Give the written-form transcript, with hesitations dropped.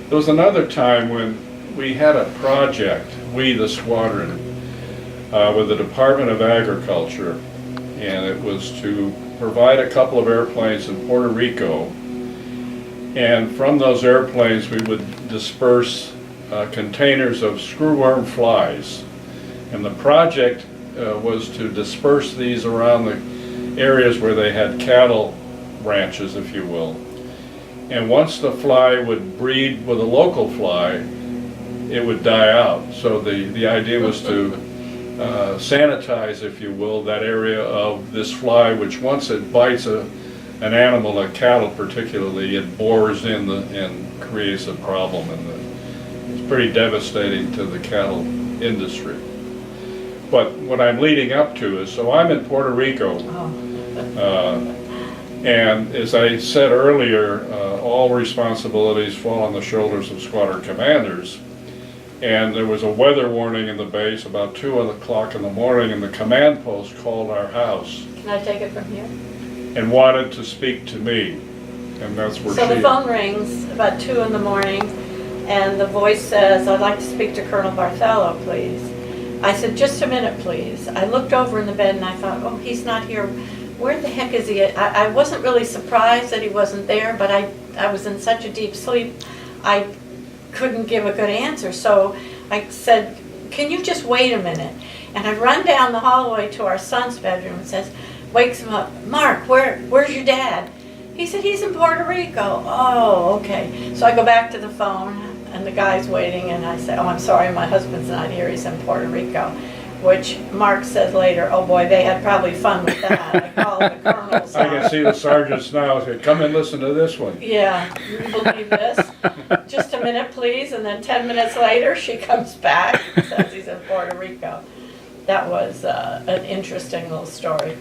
There was another time when we had a project, we the squadron, with the Department of Agriculture, and it was to provide a couple of airplanes in Puerto Rico, and from those airplanes we would disperse containers of screwworm flies, and the project was to disperse these around the areas where they had cattle ranches, if you will. And once the fly would breed with a local fly, it would die out. So the idea was to sanitize, if you will, that area of this fly, which once it bites an animal, a cattle particularly, it bores in and creates a problem, and it's pretty devastating to the cattle industry. But what I'm leading up to is, so I'm in Puerto Rico, and as I said earlier, all responsibilities fall on the shoulders of squadron commanders. And there was a weather warning in the base about 2 o'clock in the morning, and the command post called our house Can I take it from here? and wanted to speak to me, and that's where So the phone rings about 2 in the morning, and the voice says, "I'd like to speak to Colonel Barthelo, please." I said, "Just a minute, please." I looked over in the bed and I thought, oh, he's not here. Where the heck is he? I wasn't really surprised that he wasn't there, but I was in such a deep sleep, I couldn't give a good answer. So I said, "Can you just wait a minute?" And I run down the hallway to our son's bedroom and says, wakes him up, "Mark, where's your dad?" He said, "He's in Puerto Rico." Oh, okay. So I go back to the phone and the guy's waiting, and I say, "Oh, I'm sorry, my husband's not here, he's in Puerto Rico." Which Mark says later, "Oh boy, they had probably fun with that." I called the colonel's I can see the sergeants now say, "Come and listen to this one." Yeah, you believe this? "Just a minute, please," and then 10 minutes later, she comes back and says he's in Puerto Rico. That was an interesting little story.